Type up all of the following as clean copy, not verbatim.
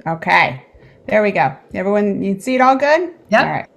Okay, there we go. Everyone, you see it all good? All Yep. right,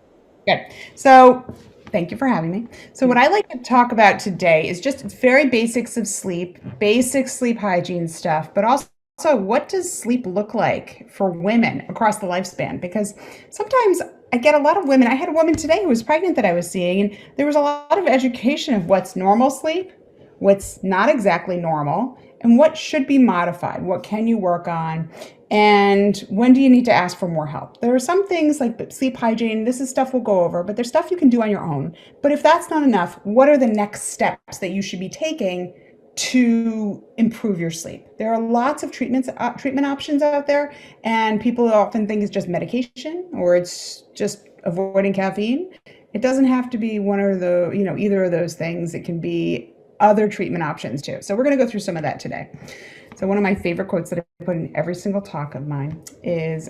good. So, thank you for having me. So, what I like to talk about today is just very basics of sleep, basic sleep hygiene stuff, but also what does sleep look like for women across the lifespan? Because sometimes I get a lot of women. I had a woman today who was pregnant that I was seeing, and there was a lot of education of what's normal sleep, what's not exactly normal, and what should be modified. What can you work on? And when do you need to ask for more help? There are some things like sleep hygiene, this is stuff we'll go over, but there's stuff you can do on your own. But if that's not enough, what are the next steps that you should be taking to improve your sleep? There are lots of treatment options out there, and people often think it's just medication or it's just avoiding caffeine. It doesn't have to be one or either of those things. It can be other treatment options too. So we're going to go through some of that today. So one of my favorite quotes that I put in every single talk of mine is,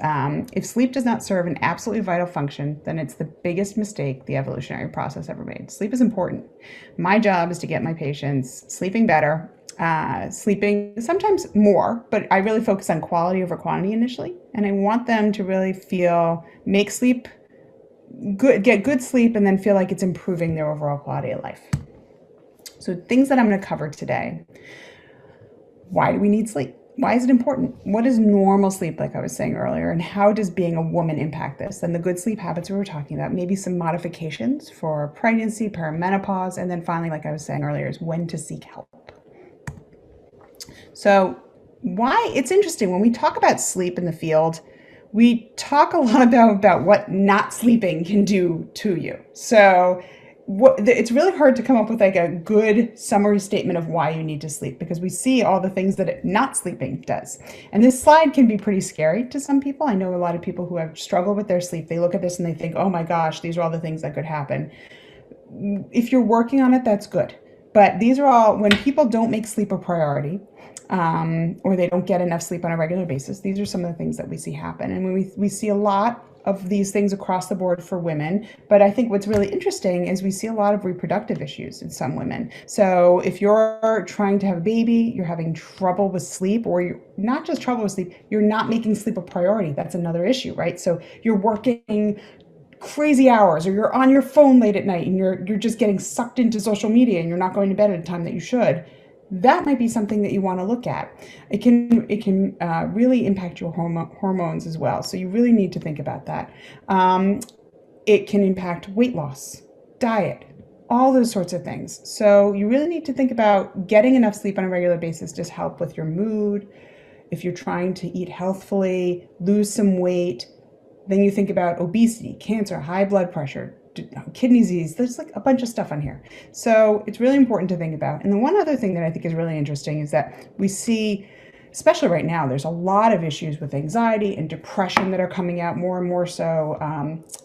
if sleep does not serve an absolutely vital function, then it's the biggest mistake the evolutionary process ever made. Sleep is important. My job is to get my patients sleeping better, sleeping sometimes more, but I really focus on quality over quantity initially. And I want them to really make sleep good, get good sleep, and then feel like it's improving their overall quality of life. So things that I'm going to cover today. Why do we need sleep? Why is it important? What is normal sleep, like I was saying earlier, and how does being a woman impact this? And the good sleep habits we were talking about, maybe some modifications for pregnancy, perimenopause, and then finally, like I was saying earlier, is when to seek help. So why it's interesting when we talk about sleep in the field, we talk a lot about what not sleeping can do to you. So it's really hard to come up with like a good summary statement of why you need to sleep, because we see all the things that not sleeping does. And this slide can be pretty scary to some people. I know a lot of people who have struggled with their sleep. They look at this and they think, oh my gosh, these are all the things that could happen. If you're working on it, that's good. But these are all, when people don't make sleep a priority, or they don't get enough sleep on a regular basis, these are some of the things that we see happen. And when we see a lot of these things across the board for women. But I think what's really interesting is we see a lot of reproductive issues in some women. So if you're trying to have a baby, you're having trouble with sleep, or you're not just trouble with sleep, you're not making sleep a priority. That's another issue, right? So you're working crazy hours, or you're on your phone late at night and you're just getting sucked into social media and you're not going to bed at a time that you should. That might be something that you want to look at. It can really impact your hormones as well. So you really need to think about that. It can impact weight loss, diet, all those sorts of things. So you really need to think about getting enough sleep on a regular basis to help with your mood. If you're trying to eat healthfully, lose some weight, then you think about obesity, cancer, high blood pressure, kidney disease. There's like a bunch of stuff on here. So it's really important to think about. And the one other thing that I think is really interesting is that we see, especially right now, there's a lot of issues with anxiety and depression that are coming out more and more so,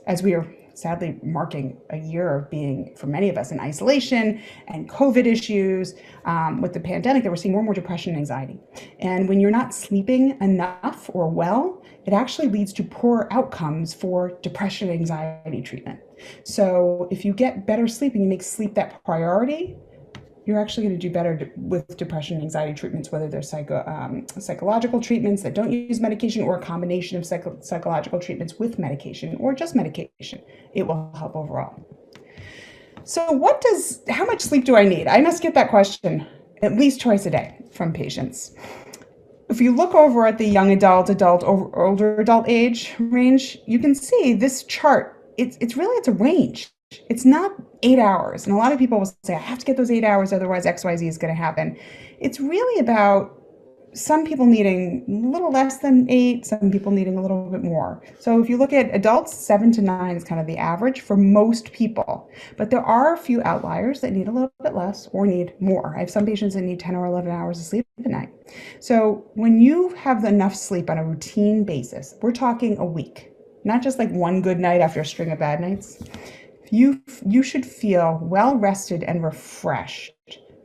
as we are sadly marking a year of being, for many of us, in isolation and COVID issues. With the pandemic, that we're seeing more and more depression and anxiety. And when you're not sleeping enough or well, it actually leads to poor outcomes for depression and anxiety treatment. So if you get better sleep and you make sleep that priority, you're actually going to do better with depression and anxiety treatments, whether they're psychological treatments that don't use medication, or a combination of psychological treatments with medication, or just medication. It will help overall. So how much sleep do I need? I must get that question at least twice a day from patients. If you look over at the young adult, older adult age range, you can see this chart. It's a range. It's not 8 hours. And a lot of people will say, I have to get those 8 hours, otherwise XYZ is going to happen. It's really about some people needing a little less than 8, some people needing a little bit more. So if you look at adults, 7 to 9 is kind of the average for most people. But there are a few outliers that need a little bit less or need more. I have some patients that need 10 or 11 hours of sleep a night. So when you have enough sleep on a routine basis, we're talking a week, not just like one good night after a string of bad nights. You should feel well rested and refreshed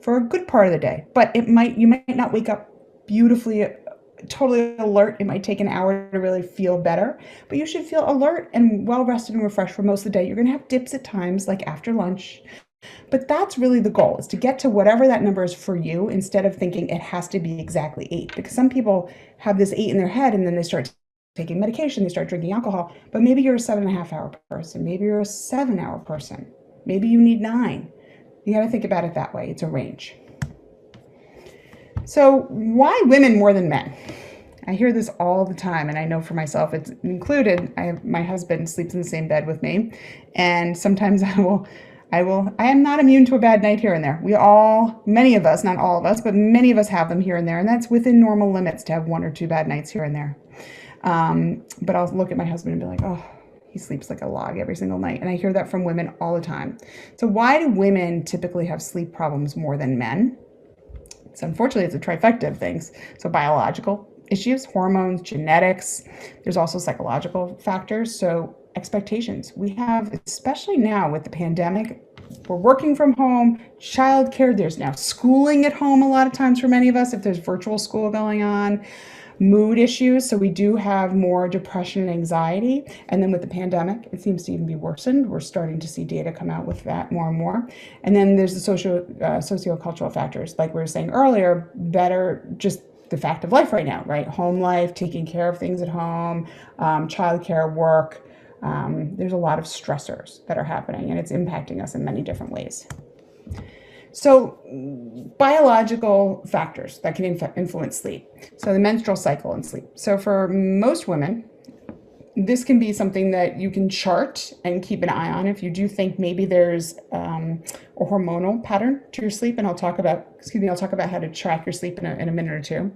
for a good part of the day. But you might not wake up beautifully, totally alert. It might take an hour to really feel better, but you should feel alert and well rested and refreshed for most of the day. You're going to have dips at times, like after lunch, but that's really the goal, is to get to whatever that number is for you, instead of thinking it has to be exactly 8, because some people have this 8 in their head and then they start taking medication, they start drinking alcohol, but maybe you're a 7.5 hour person, maybe you're a 7 hour person, maybe you need 9. You got to think about it that way. It's a range. So why women more than men? I hear this all the time, and I know for myself it's included. My husband sleeps in the same bed with me, and sometimes I am not immune to a bad night here and there. Many of us, not all of us, but many of us have them here and there, and that's within normal limits to have 1 or 2 bad nights here and there. But I'll look at my husband and be like, oh, he sleeps like a log every single night. And I hear that from women all the time. So why do women typically have sleep problems more than men? So unfortunately, it's a trifecta of things. So biological issues, hormones, genetics. There's also psychological factors. So expectations. We have, especially now with the pandemic, we're working from home, childcare. There's now schooling at home a lot of times for many of us if there's virtual school going on. Mood issues. So we do have more depression and anxiety. And then with the pandemic, it seems to even be worsened. We're starting to see data come out with that more and more. And then there's the socio-cultural factors. Like we were saying earlier, better just the fact of life right now, right? Home life, taking care of things at home, childcare, work. There's a lot of stressors that are happening, and it's impacting us in many different ways. So biological factors that can influence sleep. So the menstrual cycle and sleep. So for most women, this can be something that you can chart and keep an eye on if you do think maybe there's a hormonal pattern to your sleep. And I'll talk about how to track your sleep in a minute or two.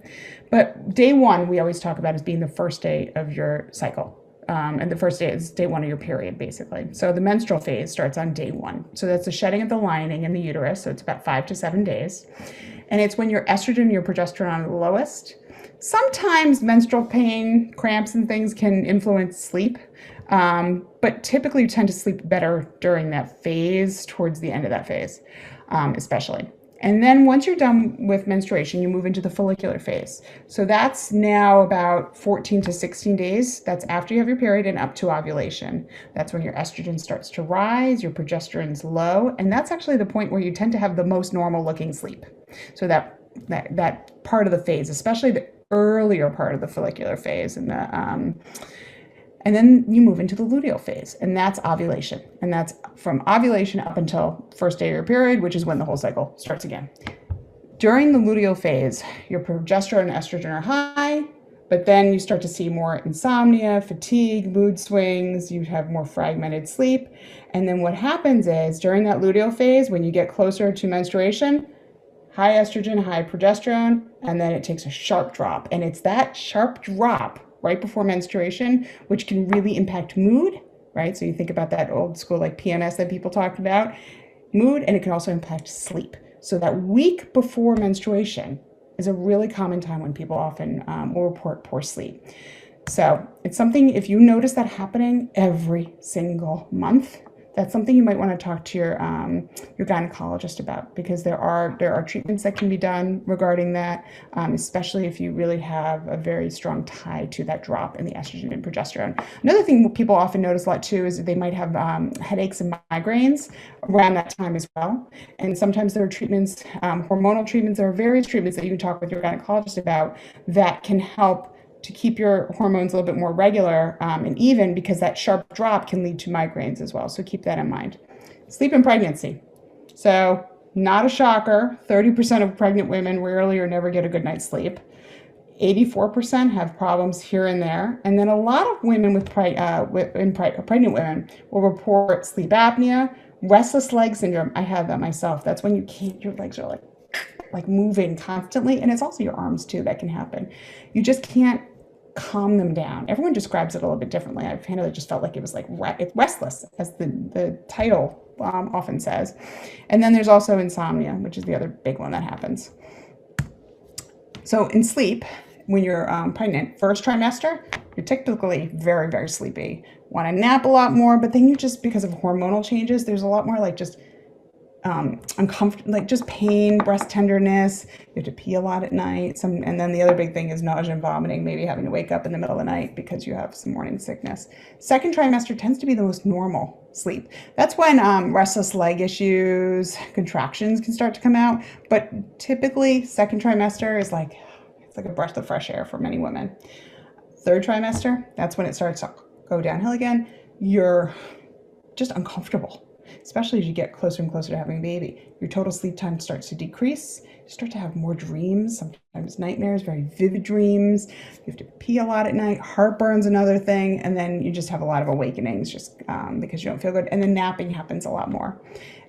But day 1, we always talk about as being the first day of your cycle. And the first day is day 1 of your period, basically. So the menstrual phase starts on day 1. So that's the shedding of the lining in the uterus. So it's about 5 to 7 days. And it's when your estrogen and your progesterone are the lowest. Sometimes menstrual pain, cramps and things can influence sleep. But typically you tend to sleep better during that phase, towards the end of that phase, especially. And then once you're done with menstruation, you move into the follicular phase. So that's now about 14 to 16 days. That's after you have your period and up to ovulation. That's when your estrogen starts to rise, your progesterone's low, and that's actually the point where you tend to have the most normal looking sleep. So that part of the phase, especially the earlier part of the follicular phase, and then you move into the luteal phase, and that's ovulation. And that's from ovulation up until first day of your period, which is when the whole cycle starts again. During the luteal phase, your progesterone and estrogen are high, but then you start to see more insomnia, fatigue, mood swings, you have more fragmented sleep. And then what happens is during that luteal phase, when you get closer to menstruation, high estrogen, high progesterone, and then it takes a sharp drop. And it's that sharp drop right before menstruation, which can really impact mood, right? So you think about that old school like PMS that people talked about, mood, and it can also impact sleep. So that week before menstruation is a really common time when people often will report poor sleep. So it's something, if you notice that happening every single month, that's something you might want to talk to your gynecologist about, because there are treatments that can be done regarding that, especially if you really have a very strong tie to that drop in the estrogen and progesterone. Another thing people often notice a lot too is that they might have headaches and migraines around that time as well. And sometimes there are treatments, hormonal treatments, there are various treatments that you can talk with your gynecologist about that can help to keep your hormones a little bit more regular and even, because that sharp drop can lead to migraines as well. So keep that in mind. Sleep and pregnancy. So not a shocker, 30% of pregnant women rarely or never get a good night's sleep. 84% have problems here and there. And then a lot of women pregnant women will report sleep apnea, restless leg syndrome. I have that myself. That's when your legs are like moving constantly. And it's also your arms too that can happen. You just can't calm them down. Everyone describes it a little bit differently. I kind of just felt like it was like it's restless, as the title often says. And then there's also insomnia, which is the other big one that happens. So in sleep, when you're pregnant, first trimester, you're typically very, very sleepy. Want to nap a lot more, but then you just, because of hormonal changes, there's a lot more like just uncomfortable, like just pain, breast tenderness. You have to pee a lot at night. And then the other big thing is nausea and vomiting, maybe having to wake up in the middle of the night because you have some morning sickness. Second trimester tends to be the most normal sleep. That's when restless leg issues, contractions can start to come out. But typically second trimester is it's like a breath of fresh air for many women. Third trimester, that's when it starts to go downhill again. You're just uncomfortable, especially as you get closer and closer to having a baby. Your total sleep time starts to decrease. You start to have more dreams, sometimes nightmares, very vivid dreams. You have to pee a lot at night. Heartburn's another thing. And then you just have a lot of awakenings just because you don't feel good. And then napping happens a lot more.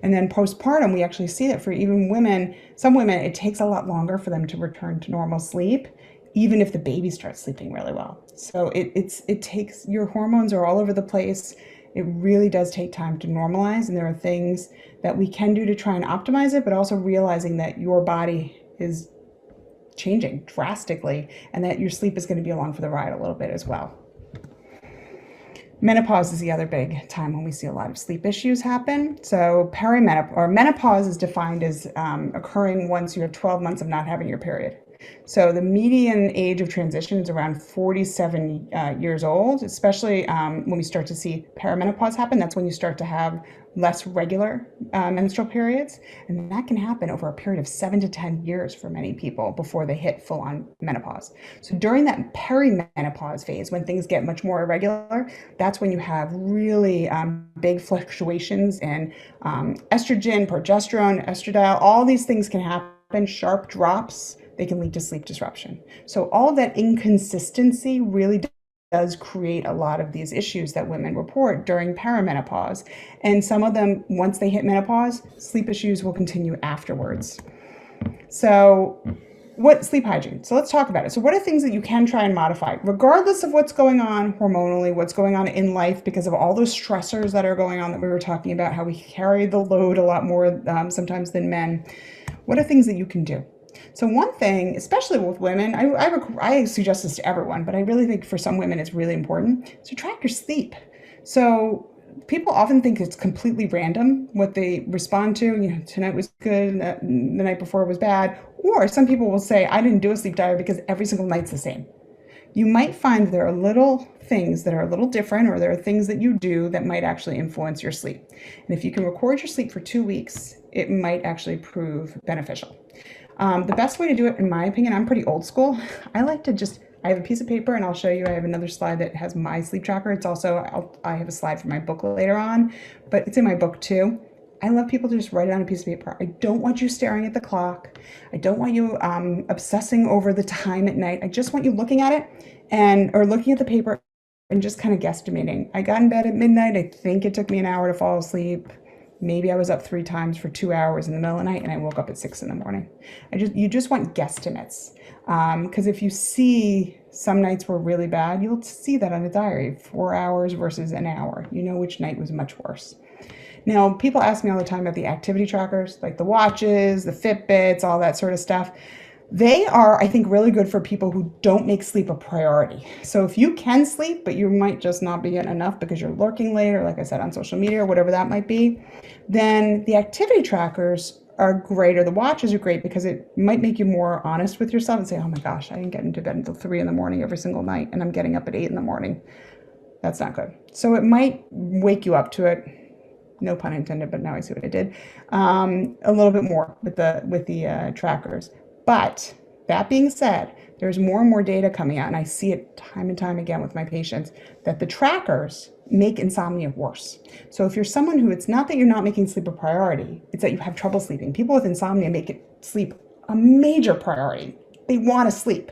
And then postpartum, we actually see that for even women, some women, it takes a lot longer for them to return to normal sleep, even if the baby starts sleeping really well. So it takes, your hormones are all over the place. It really does take time to normalize, and there are things that we can do to try and optimize it, but also realizing that your body is changing drastically and that your sleep is going to be along for the ride a little bit as well. Menopause is the other big time when we see a lot of sleep issues happen. So perimenopause, or menopause, is defined as occurring once you have 12 months of not having your period. So the median age of transition is around 47 years old, especially when we start to see perimenopause happen. That's when you start to have less regular menstrual periods. And that can happen over a period of 7 to 10 years for many people before they hit full-on menopause. So during that perimenopause phase, when things get much more irregular, that's when you have really big fluctuations in estrogen, progesterone, estradiol. All these things can happen, sharp drops. They can lead to sleep disruption. So all of that inconsistency really does create a lot of these issues that women report during perimenopause. And some of them, once they hit menopause, sleep issues will continue afterwards. So what sleep hygiene? So let's talk about it. So what are things that you can try and modify, regardless of what's going on hormonally, what's going on in life because of all those stressors that are going on that we were talking about, how we carry the load a lot more sometimes than men. What are things that you can do? So one thing, especially with women, I suggest this to everyone, but I really think for some women it's really important, to track your sleep. So people often think it's completely random what they respond to. You know, tonight was good, the night before was bad. Or some people will say, I didn't do a sleep diary because every single night's the same. You might find there are little things that are a little different, or there are things that you do that might actually influence your sleep. And if you can record your sleep for 2 weeks, it might actually prove beneficial. The best way to do it, in my opinion, I'm pretty old school. I like to I have a piece of paper, and I'll show you, I have another slide that has my sleep tracker. It's also, I have a slide for my book later on, but it's in my book too. I love people to just write it on a piece of paper. I don't want you staring at the clock. I don't want you obsessing over the time at night. I just want you looking at it or looking at the paper and just kind of guesstimating. I got in bed at midnight. I think it took me an hour to fall asleep. Maybe I was up 3 times for 2 hours in the middle of the night, and I woke up at 6 in the morning. You just want guesstimates. Because if you see some nights were really bad, you'll see that on a diary, 4 hours versus an hour. You know which night was much worse. Now, people ask me all the time about the activity trackers, like the watches, the Fitbits, all that sort of stuff. They are, I think, really good for people who don't make sleep a priority. So if you can sleep, but you might just not be getting enough because you're lurking late, or like I said, on social media or whatever that might be, then the activity trackers are great, or the watches are great, because it might make you more honest with yourself and say, oh my gosh, I didn't get into bed until 3 in the morning every single night, and I'm getting up at 8 in the morning. That's not good. So it might wake you up to it. No pun intended, but now I see what I did. A little bit more with the trackers. But that being said, there's more and more data coming out, and I see it time and time again with my patients, that the trackers make insomnia worse. So if you're someone who, it's not that you're not making sleep a priority, it's that you have trouble sleeping. People with insomnia make sleep a major priority. They want to sleep.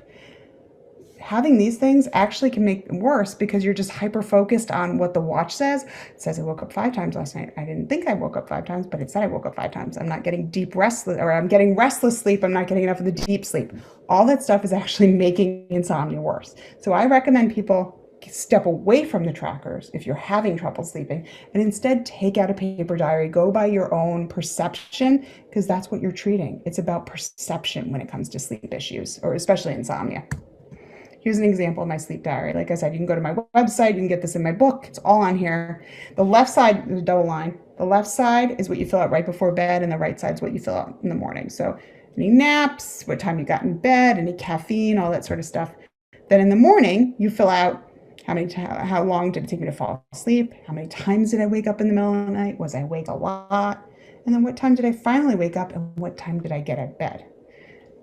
Having these things actually can make it worse because you're just hyper focused on what the watch says. It says I woke up 5 times last night. I didn't think I woke up 5 times, but it said I woke up 5 times. I'm not getting I'm getting restless sleep. I'm not getting enough of the deep sleep. All that stuff is actually making insomnia worse. So I recommend people step away from the trackers if you're having trouble sleeping, and instead take out a paper diary. Go by your own perception, because that's what you're treating. It's about perception when it comes to sleep issues, or especially insomnia. Here's an example of my sleep diary. Like I said, you can go to my website, you can get this in my book. It's all on here. The left side is a double line. The left side is what you fill out right before bed, and the right side is what you fill out in the morning. So any naps, what time you got in bed, any caffeine, all that sort of stuff. Then in the morning, you fill out how long did it take me to fall asleep? How many times did I wake up in the middle of the night? Was I awake a lot? And then what time did I finally wake up, and what time did I get out of bed?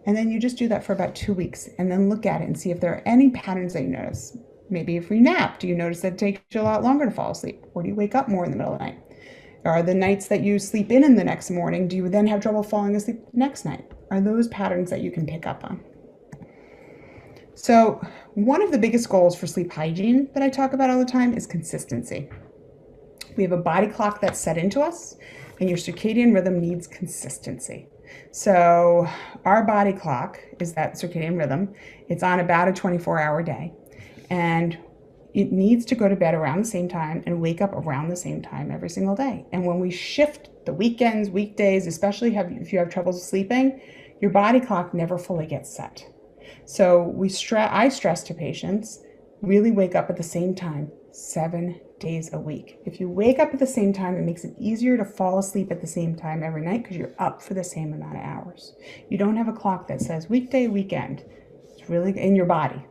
And then you just do that for about 2 weeks, and then look at it and see if there are any patterns that you notice. Maybe if you nap, do you notice that it takes you a lot longer to fall asleep? Or do you wake up more in the middle of the night? Are the nights that you sleep in the next morning, do you then have trouble falling asleep the next night? Are those patterns that you can pick up on? So one of the biggest goals for sleep hygiene that I talk about all the time is consistency. We have a body clock that's set into us, and your circadian rhythm needs consistency. So our body clock is that circadian rhythm. It's on about a 24-hour day, and it needs to go to bed around the same time and wake up around the same time every single day. And when we shift the weekends, weekdays, especially if you have trouble sleeping, your body clock never fully gets set. So I stress to patients, really wake up at the same time 7 days a week. If you wake up at the same time, it makes it easier to fall asleep at the same time every night because you're up for the same amount of hours. You don't have a clock that says weekday, weekend. It's really in your body.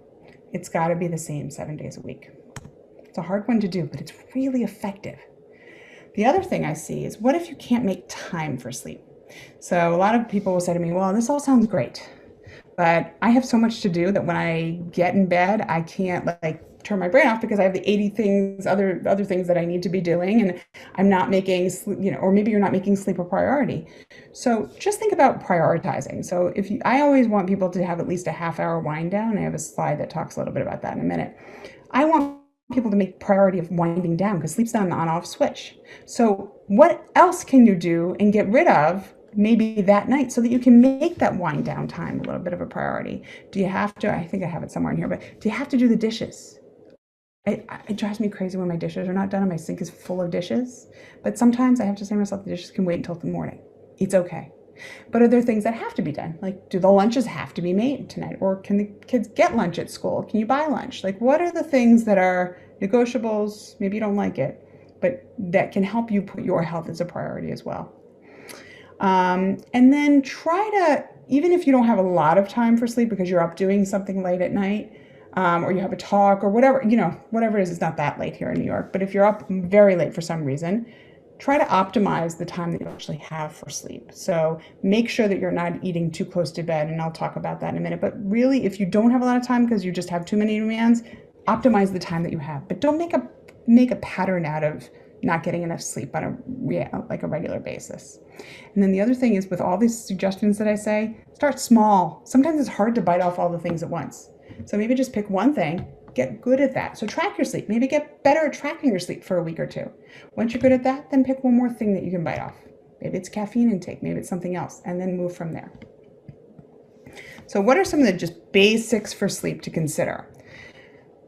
It's got to be the same 7 days a week. It's a hard one to do, but it's really effective. The other thing I see is, what if you can't make time for sleep? So a lot of people will say to me, well, this all sounds great, but I have so much to do that when I get in bed, I can't turn my brain off because I have the 80 things, other things that I need to be doing, and I'm not making, or maybe you're not making sleep a priority. So just think about prioritizing. So I always want people to have at least a half-hour wind down. I have a slide that talks a little bit about that in a minute. I want people to make priority of winding down because sleep's not an on-off switch. So what else can you do and get rid of maybe that night so that you can make that wind down time a little bit of a priority? Do you have to, I think I have it somewhere in here, but do you have to do the dishes? It drives me crazy when my dishes are not done and my sink is full of dishes. But sometimes I have to say to myself, the dishes can wait until the morning. It's okay. But are there things that have to be done? Like, do the lunches have to be made tonight? Or can the kids get lunch at school? Can you buy lunch? Like, what are the things that are negotiables? Maybe you don't like it, but that can help you put your health as a priority as well. And then try to, even if you don't have a lot of time for sleep because you're up doing something late at night, or you have a talk or whatever, whatever it is, it's not that late here in New York, but if you're up very late for some reason, try to optimize the time that you actually have for sleep. So make sure that you're not eating too close to bed, and I'll talk about that in a minute. But really, if you don't have a lot of time because you just have too many demands, optimize the time that you have. But don't make a pattern out of not getting enough sleep on a regular basis. And then the other thing is, with all these suggestions that I say, start small. Sometimes it's hard to bite off all the things at once. So maybe just pick one thing, get good at that. So track your sleep, maybe get better at tracking your sleep for a week or two. Once you're good at that, then pick one more thing that you can bite off. Maybe it's caffeine intake, maybe it's something else, and then move from there. So what are some of the just basics for sleep to consider?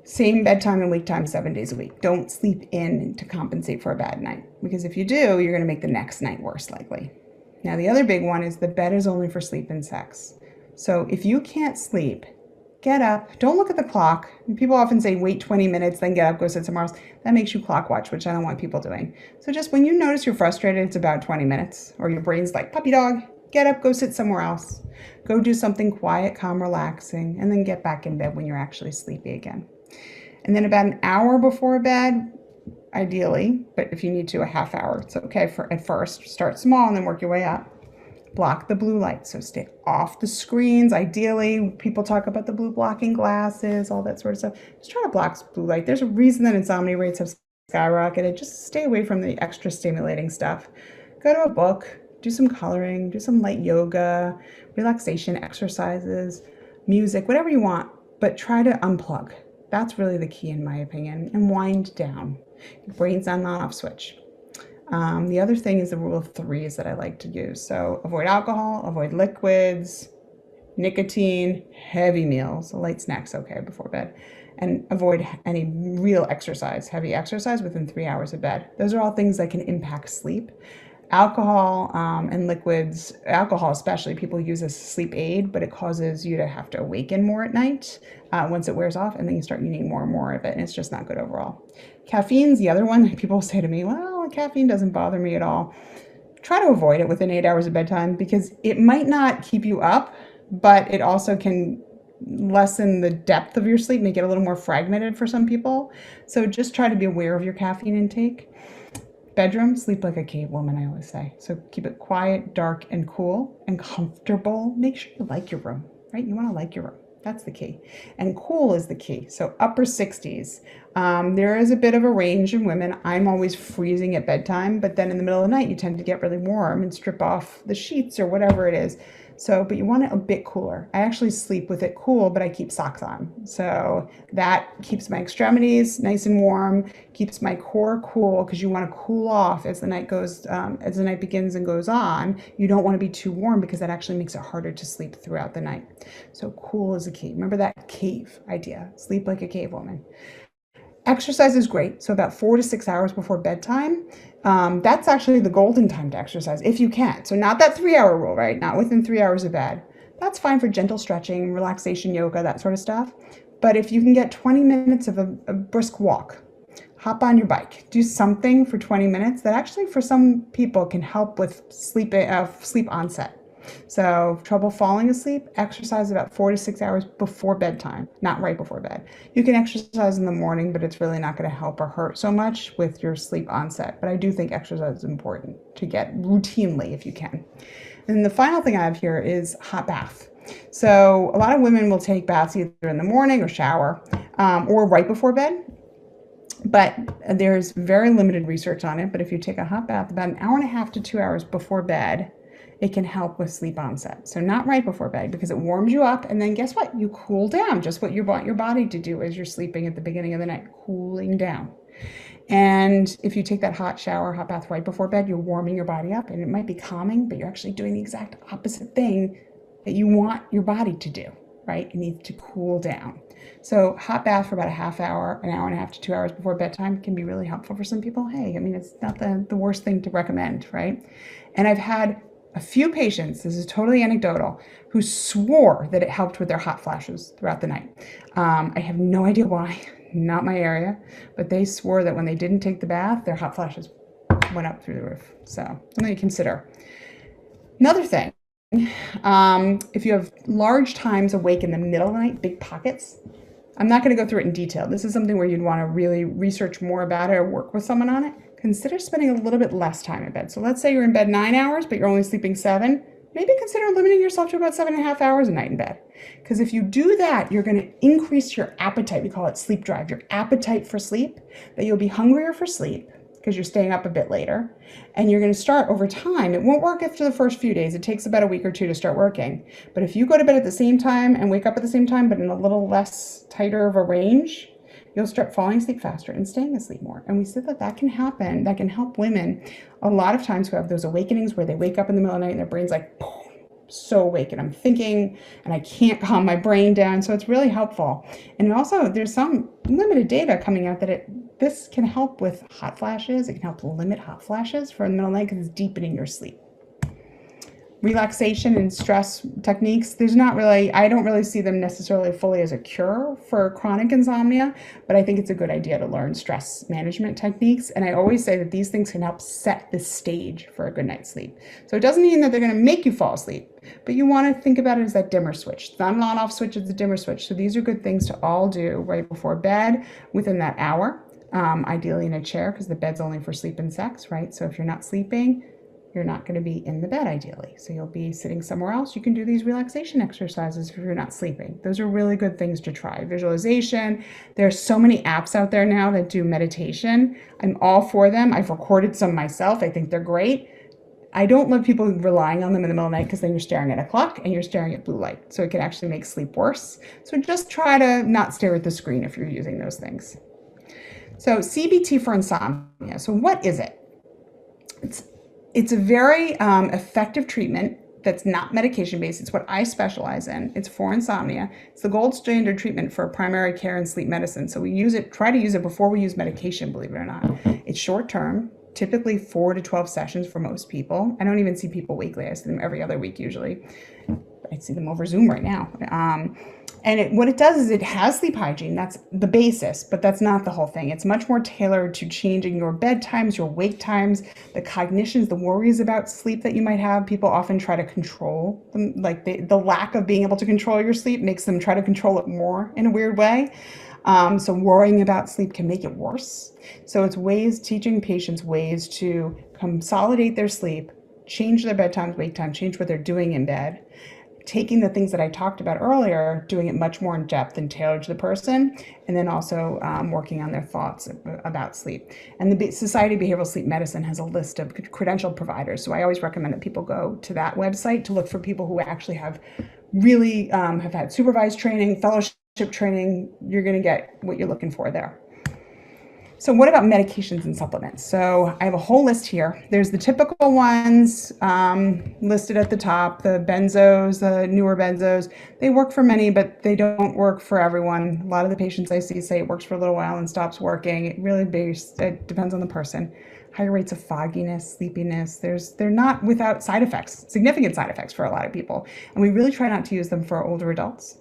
Same bedtime and wake time 7 days a week. Don't sleep in to compensate for a bad night, because if you do, you're going to make the next night worse likely. Now, the other big one is the bed is only for sleep and sex. So if you can't sleep, get up. Don't look at the clock. People often say wait 20 minutes, then get up, go sit somewhere else. That makes you clock watch, which I don't want people doing. So just when you notice you're frustrated, it's about 20 minutes, or your brain's like puppy dog, get up, go sit somewhere else. Go do something quiet, calm, relaxing, and then get back in bed when you're actually sleepy again. And then about an hour before bed, ideally, but if you need to, a half hour, it's okay at first. Start small and then work your way up. Block the blue light, so stay off the screens. Ideally, people talk about the blue blocking glasses, all that sort of stuff. Just try to block blue light. There's a reason that insomnia rates have skyrocketed. Just stay away from the extra stimulating stuff. Go to a book, do some coloring, do some light yoga, relaxation exercises, music, whatever you want, but try to unplug. That's really the key in my opinion, and wind down. Your brain's on the off switch. The other thing is the rule of threes that I like to use. So avoid alcohol, avoid liquids, nicotine, heavy meals, light snacks okay before bed, and avoid any real exercise, heavy exercise within 3 hours of bed. Those are all things that can impact sleep. Alcohol and liquids, alcohol especially, people use as a sleep aid, but it causes you to have to awaken more at night once it wears off, and then you start needing more and more of it, and it's just not good overall. Caffeine's the other one. People say to me, well, caffeine doesn't bother me at all. Try to avoid it within 8 hours of bedtime, because it might not keep you up, but it also can lessen the depth of your sleep, make it a little more fragmented for some people. So just try to be aware of your caffeine intake. Bedroom, sleep like a cave woman, I always say. So keep it quiet, dark, and cool, and comfortable. Make sure you like your room, right? You want to like your room. That's the key. And cool is the key. So upper 60s. There is a bit of a range in women. I'm always freezing at bedtime, but then in the middle of the night, you tend to get really warm and strip off the sheets or whatever it is. So, but you want it a bit cooler. I actually sleep with it cool, but I keep socks on. So that keeps my extremities nice and warm, keeps my core cool, because you want to cool off as the night goes, as the night begins and goes on. You don't want to be too warm because that actually makes it harder to sleep throughout the night. So cool is the key. Remember that cave idea, sleep like a cave woman. Exercise is great. So about 4 to 6 hours before bedtime. That's actually the golden time to exercise if you can. So not that 3-hour rule, right? Not within 3 hours of bed. That's fine for gentle stretching, relaxation, yoga, that sort of stuff. But if you can get 20 minutes of a brisk walk, hop on your bike, do something for 20 minutes that actually for some people can help with sleep onset. So trouble falling asleep, exercise about 4 to 6 hours before bedtime, not right before bed. You can exercise in the morning, but it's really not going to help or hurt so much with your sleep onset. But I do think exercise is important to get routinely if you can. And the final thing I have here is hot bath. So a lot of women will take baths either in the morning or shower or right before bed. But there's very limited research on it. But if you take a hot bath about an hour and a half to 2 hours before bed, it can help with sleep onset. So not right before bed because it warms you up, and then guess what? You cool down, just what you want your body to do as you're sleeping at the beginning of the night, cooling down. And if you take that hot shower, hot bath right before bed, you're warming your body up, and it might be calming, but you're actually doing the exact opposite thing that you want your body to do, right? It needs to cool down. So hot bath for about a half hour, an hour and a half to 2 hours before bedtime can be really helpful for some people. Hey, I mean, it's not the worst thing to recommend, right? And I've had a few patients, this is totally anecdotal, who swore that it helped with their hot flashes throughout the night. I have no idea why, not my area, but they swore that when they didn't take the bath, their hot flashes went up through the roof. So something to consider. Another thing, if you have large times awake in the middle of the night, big pockets, I'm not going to go through it in detail. This is something where you'd want to really research more about it or work with someone on it. Consider spending a little bit less time in bed. So let's say you're in bed 9 hours, but you're only sleeping 7. Maybe consider limiting yourself to about 7.5 hours a night in bed. Because if you do that, you're going to increase your appetite. We call it sleep drive, your appetite for sleep, that you'll be hungrier for sleep because you're staying up a bit later. And you're going to start over time. It won't work after the first few days. It takes about a week or two to start working. But if you go to bed at the same time and wake up at the same time, but in a little less tighter of a range, you'll start falling asleep faster and staying asleep more. And we said that that can happen. That can help women a lot of times who have those awakenings where they wake up in the middle of the night and their brain's like, so awake and I'm thinking and I can't calm my brain down. So it's really helpful. And also there's some limited data coming out that this can help with hot flashes. It can help limit hot flashes for the middle of the night because it's deepening your sleep. Relaxation and stress techniques, I don't really see them necessarily fully as a cure for chronic insomnia, but I think it's a good idea to learn stress management techniques. And I always say that these things can help set the stage for a good night's sleep. So it doesn't mean that they're going to make you fall asleep, but you want to think about it as that dimmer switch. The on-off switch is the dimmer switch. So these are good things to all do right before bed within that hour, ideally in a chair because the bed's only for sleep and sex, right? So if you're not sleeping, you're not going to be in the bed ideally. So you'll be sitting somewhere else. You can do these relaxation exercises if you're not sleeping. Those are really good things to try. Visualization. There's so many apps out there now that do meditation. I'm all for them. I've recorded some myself. I think they're great. I don't love people relying on them in the middle of the night because then you're staring at a clock and you're staring at blue light. So it can actually make sleep worse. So just try to not stare at the screen if you're using those things. So CBT for insomnia. So what is it? It's a very effective treatment that's not medication-based. It's what I specialize in. It's for insomnia. It's the gold standard treatment for primary care and sleep medicine. So we try to use it before we use medication, believe it or not. It's short-term, typically 4 to 12 sessions for most people. I don't even see people weekly. I see them every other week usually. I see them over Zoom right now. And what it does is it has sleep hygiene. That's the basis, but that's not the whole thing. It's much more tailored to changing your bedtimes, your wake times, the cognitions, the worries about sleep that you might have. People often try to control them, like the lack of being able to control your sleep makes them try to control it more in a weird way. So worrying about sleep can make it worse. So it's teaching patients ways to consolidate their sleep, change their bedtimes, wake time, change what they're doing in bed, taking the things that I talked about earlier, doing it much more in depth and tailored to the person, and then also working on their thoughts about sleep. And the Society of Behavioral Sleep Medicine has a list of credentialed providers. So I always recommend that people go to that website to look for people who actually have really have had supervised training, fellowship training. You're going to get what you're looking for there. So what about medications and supplements? So I have a whole list here. There's the typical ones listed at the top, the benzos, the newer benzos. They work for many, but they don't work for everyone. A lot of the patients I see say it works for a little while and stops working. It really it depends on the person. Higher rates of fogginess, sleepiness. They're not without side effects, significant side effects for a lot of people. And we really try not to use them for older adults.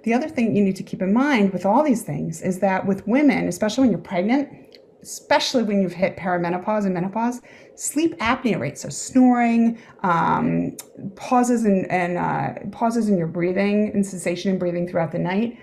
The other thing you need to keep in mind with all these things is that with women, especially when you're pregnant, especially when you've hit perimenopause and menopause, sleep apnea rates, so snoring, pauses in your breathing and cessation in breathing throughout the night,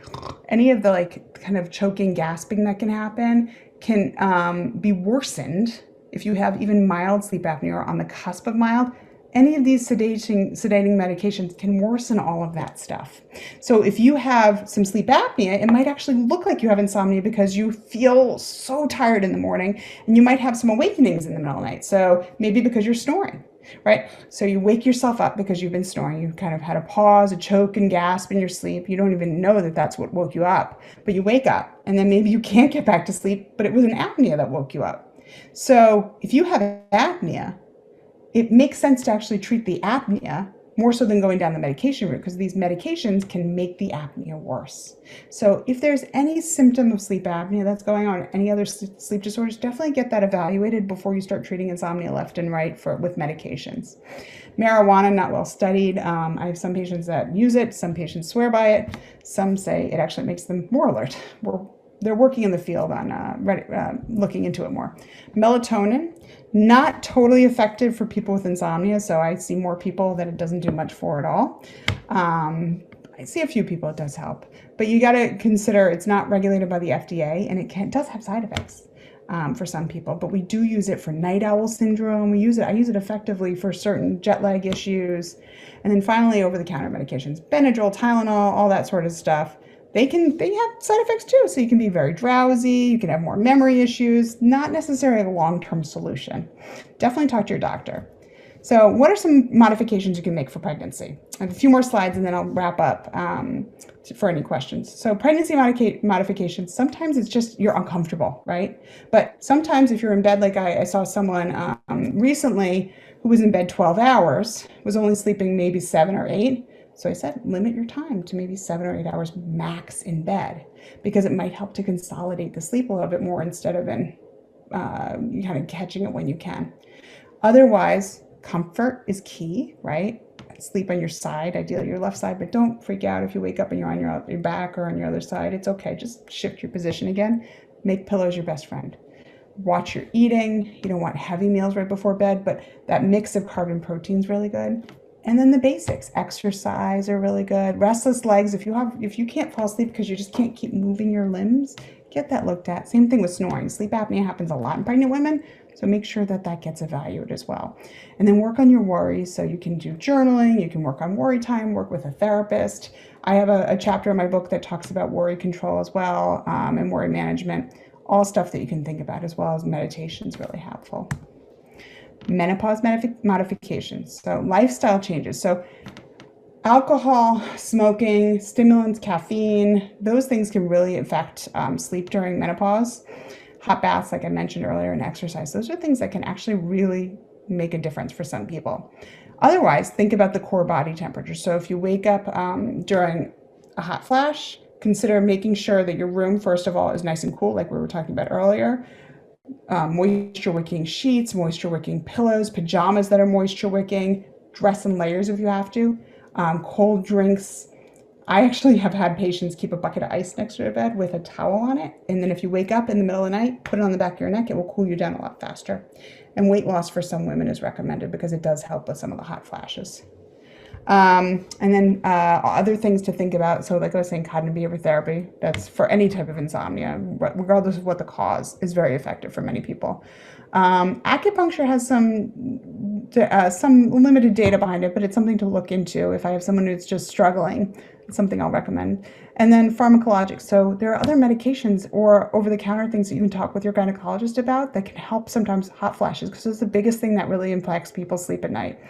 any of the kind of choking, gasping that can happen can be worsened if you have even mild sleep apnea or on the cusp of mild. Any of these sedating medications can worsen all of that stuff. So if you have some sleep apnea, it might actually look like you have insomnia because you feel so tired in the morning, and you might have some awakenings in the middle of the night. So maybe because you're snoring, right? So you wake yourself up because you've been snoring. You kind of had a pause, a choke and gasp in your sleep. You don't even know that that's what woke you up, but you wake up, and then maybe you can't get back to sleep, but it was an apnea that woke you up. So if you have apnea, it makes sense to actually treat the apnea more so than going down the medication route, because these medications can make the apnea worse. So if there's any symptom of sleep apnea that's going on, any other sleep disorders, definitely get that evaluated before you start treating insomnia left and right with medications. Marijuana, not well studied. I have some patients that use it. Some patients swear by it. Some say it actually makes them more alert. They're working in the field on looking into it more. Melatonin, not totally effective for people with insomnia, so I see more people that it doesn't do much for at all. I see a few people it does help, but you got to consider it's not regulated by the FDA, and it does have side effects for some people, but we do use it for night owl syndrome. I use it effectively for certain jet lag issues. And then finally, over-the-counter medications, Benadryl, Tylenol, all that sort of stuff. They have side effects too. So you can be very drowsy, you can have more memory issues, not necessarily a long-term solution. Definitely talk to your doctor. So what are some modifications you can make for pregnancy? I have a few more slides and then I'll wrap up for any questions. So pregnancy modifications, sometimes it's just you're uncomfortable, right? But sometimes if you're in bed, like I saw someone recently who was in bed 12 hours, was only sleeping maybe 7 or 8. So I said, limit your time to maybe 7 or 8 hours max in bed, because it might help to consolidate the sleep a little bit more instead of kind of catching it when you can. Otherwise, comfort is key, right? Sleep on your side, ideally your left side, but don't freak out if you wake up and you're on your back or on your other side. It's okay. Just shift your position again. Make pillows your best friend. Watch your eating. You don't want heavy meals right before bed, but that mix of carb and protein is really good. And then the basics, exercise are really good. Restless legs, if you can't fall asleep because you just can't keep moving your limbs, get that looked at. Same thing with snoring. Sleep apnea happens a lot in pregnant women, so make sure that gets evaluated as well. And then work on your worries. So you can do journaling, you can work on worry time, work with a therapist. I have a chapter in my book that talks about worry control as well, and worry management, all stuff that you can think about, as well as meditation is really helpful. Menopause modifications, so lifestyle changes. So alcohol, smoking, stimulants, caffeine, those things can really affect sleep during menopause. Hot baths, like I mentioned earlier, and exercise, those are things that can actually really make a difference for some people. Otherwise, think about the core body temperature. So if you wake up during a hot flash, consider making sure that your room, first of all, is nice and cool, like we were talking about earlier. Moisture wicking sheets, moisture wicking pillows, pajamas that are moisture wicking, dress in layers if you have to, cold drinks. I actually have had patients keep a bucket of ice next to their bed with a towel on it, and then if you wake up in the middle of the night, put it on the back of your neck. It will cool you down a lot faster. And weight loss for some women is recommended because it does help with some of the hot flashes. And then other things to think about. So like I was saying, cognitive behavior therapy, that's for any type of insomnia, regardless of what the cause, is very effective for many people. Acupuncture has some some limited data behind it, but it's something to look into if I have someone who's just struggling. It's something I'll recommend. And then pharmacologics. So there are other medications or over-the-counter things that you can talk with your gynecologist about that can help sometimes hot flashes, because it's the biggest thing that really impacts people's sleep at night.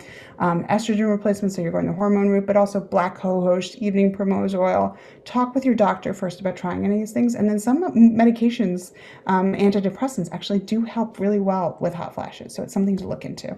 Estrogen replacement, so you're going the hormone route, but also black cohosh, evening primrose oil. Talk with your doctor first about trying any of these things. And then some medications, antidepressants, actually do help really well with hot flashes. So it's something to look into.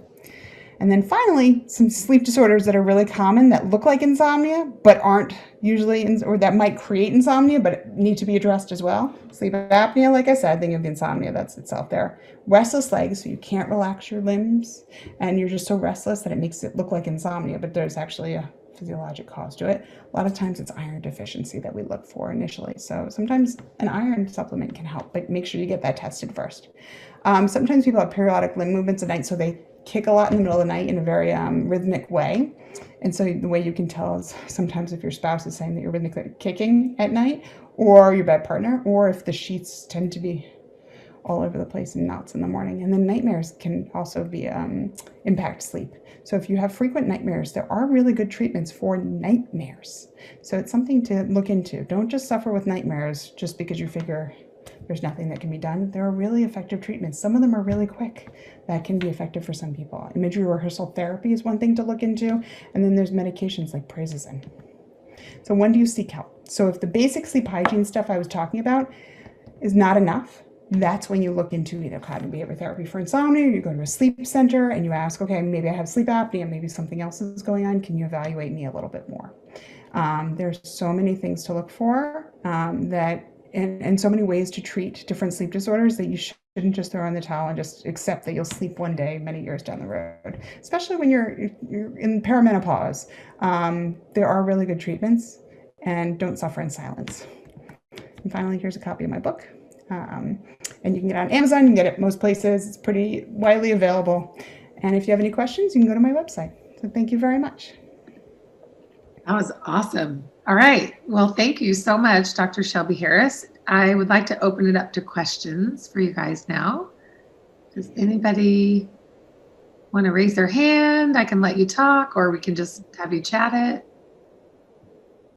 And then finally, some sleep disorders that are really common that look like insomnia, but aren't usually, or that might create insomnia, but need to be addressed as well. Sleep apnea, like I said, think of the insomnia that's itself there. Restless legs, so you can't relax your limbs, and you're just so restless that it makes it look like insomnia, but there's actually a physiologic cause to it. A lot of times it's iron deficiency that we look for initially. So sometimes an iron supplement can help, but make sure you get that tested first. Sometimes people have periodic limb movements at night, so they kick a lot in the middle of the night in a very rhythmic way. And so the way you can tell is sometimes if your spouse is saying that you're rhythmically kicking at night, or your bed partner, or if the sheets tend to be all over the place and knots in the morning. And then nightmares can also be impact sleep. So if you have frequent nightmares, there are really good treatments for nightmares. So it's something to look into. Don't just suffer with nightmares just because you figure there's nothing that can be done. There are really effective treatments. Some of them are really quick that can be effective for some people. Imagery rehearsal therapy is one thing to look into. And then there's medications like prazosin. So when do you seek help? So if the basic sleep hygiene stuff I was talking about is not enough, that's when you look into either cognitive behavior therapy for insomnia, or you go to a sleep center and you ask, okay, maybe I have sleep apnea, maybe something else is going on. Can you evaluate me a little bit more? There's so many things to look for and so many ways to treat different sleep disorders that you shouldn't just throw in the towel and just accept that you'll sleep one day many years down the road, especially when you're in perimenopause. There are really good treatments, and don't suffer in silence. And finally, here's a copy of my book. And you can get it on Amazon, you can get it most places. It's pretty widely available. And if you have any questions, you can go to my website. So thank you very much. That was awesome. All right. Well, thank you so much, Dr. Shelby Harris. I would like to open it up to questions for you guys now. Does anybody want to raise their hand? I can let you talk, or we can just have you chat it.